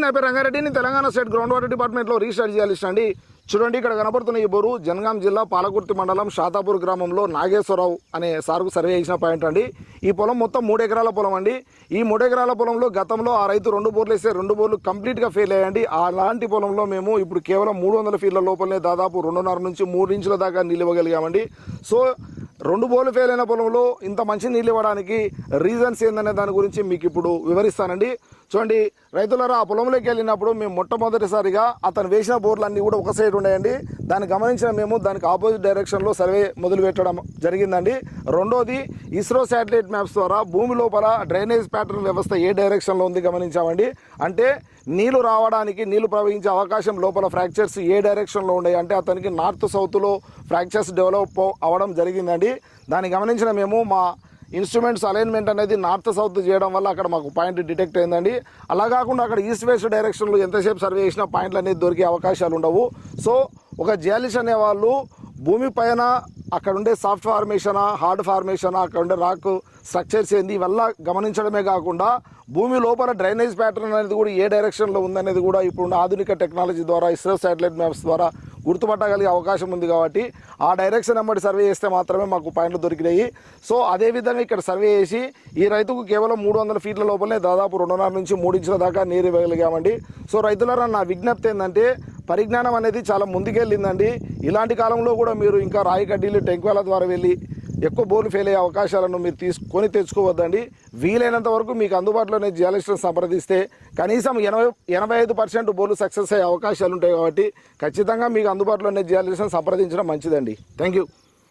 నా పేరు రంగారెడ్డిని Telangana state ground water డిపార్ట్మెంట్లో రీసెర్చ్ చేయాలిస్ట్ అండి. చూడండి, ఇక్కడ కనపడుతున్న ఈ బోరు జనగాం జిల్లా పాలకుర్తి మండలం షాతాపూర్ గ్రామంలో నాగేశ్వరరావు అనే సార్కు సర్వే చేసిన పాయింట్ అండి. ఈ పొలం మొత్తం 3 ఎకరాల పొలం అండి. ఈ 3 ఎకరాల పొలంలో గతంలో ఆ రైతు 2 బోర్లు వేస్తే 2 బోర్లు కంప్లీట్గా ఫెయిల్ అయ్యండి. అలాంటి పొలంలో మేము ఇప్పుడు కేవలం 300 ఫీట్ల లోపలనే దాదాపు 2.5 నుంచి 3 ఇంచుల దాకా నీళ్ళు ఇవ్వగలిగామండి. సో 2 బోర్లు ఫెయిల్ అయిన పొలంలో ఇంత మంచి నీళ్ళు ఇవ్వడానికి రీజన్స్ ఏందనే దాని గురించి మీకు ఇప్పుడు వివరిస్తానండి. చూడండి రైతులారా, ఆ పొలంలోకి వెళ్ళినప్పుడు మేము మొట్టమొదటిసారిగా అతను వేసిన బోర్లు అన్నీ కూడా ఒక సైడ్ ఉన్నాయండి. దాన్ని గమనించిన మేము దానికి ఆపోజిట్ డైరెక్షన్లో సర్వే మొదలు పెట్టడం జరిగిందండి. రెండోది, ఇస్రో శాటిలైట్ మ్యాప్స్ ద్వారా భూమి లోపల డ్రైనేజ్ ప్యాటర్న్ వ్యవస్థ ఏ డైరెక్షన్లో ఉంది గమనించామండి. అంటే నీళ్లు రావడానికి, నీళ్లు ప్రవహించే అవకాశం లోపల ఫ్రాక్చర్స్ ఏ డైరెక్షన్లో ఉన్నాయి అంటే అతనికి నార్త్ సౌత్లో ఫ్రాక్చర్స్ డెవలప్ అవ్వడం జరిగిందండి. దాన్ని గమనించిన మేము మా ఇన్స్ట్రుమెంట్స్ అలైన్మెంట్ అనేది నార్త్ సౌత్ చేయడం వల్ల అక్కడ మాకు పాయింట్ డిటెక్ట్ అయిందండి. అలా కాకుండా అక్కడ ఈస్ట్ వెస్ట్ డైరెక్షన్లో ఎంతసేపు సర్వే చేసినా పాయింట్లు అనేది దొరికే అవకాశాలు ఉండవు. సో ఒక జియాలిస్ట్ అనే వాళ్ళు భూమి పైన అక్కడ ఉండే సాఫ్ట్ ఫార్మేషనా, హార్డ్ ఫార్మేషనా, అక్కడ ఉండే రాక్ స్ట్రక్చర్స్ ఏంది ఇవల్ల గమనించడమే కాకుండా భూమి లోపల డ్రైనేజ్ ప్యాటర్న్ అనేది కూడా ఏ డైరెక్షన్లో ఉందనేది కూడా ఇప్పుడు ఆధునిక టెక్నాలజీ ద్వారా ఇస్రో శాటిలైట్ మ్యాప్స్ ద్వారా గుర్తుపట్టగలిగే అవకాశం ఉంది. కాబట్టి ఆ డైరెక్షన్ వెంబడి సర్వే చేస్తే మాత్రమే మాకు పాయింట్లు దొరికినాయి. సో అదేవిధంగా ఇక్కడ సర్వే చేసి ఈ రైతుకు కేవలం 300 ఫీట్ల లోపలనే దాదాపు 2.5 నుంచి 3 ఇంచుల దాకా నీరు ఇవ్వగలిగామండి. సో రైతులారా, నా విజ్ఞప్తి ఏంటంటే పరిజ్ఞానం అనేది చాలా ముందుకెళ్ళిందండి. ఇలాంటి కాలంలో కూడా మీరు ఇంకా రాయి కడ్డీలు టెంకుల ద్వారా వెళ్ళి ఎక్కువ బోర్లు ఫెయిల్ అయ్యే అవకాశాలను మీరు తీసుకొని తెచ్చుకోవద్దండి. వీలైనంత వరకు మీకు అందుబాటులోనే జియాలజిస్ట్ని సంప్రదిస్తే కనీసం 85% బోర్లు సక్సెస్ అయ్యే అవకాశాలు ఉంటాయి. కాబట్టి ఖచ్చితంగా మీకు అందుబాటులోనే జియాలజిస్ట్ని సంప్రదించడం మంచిదండి. Thank you.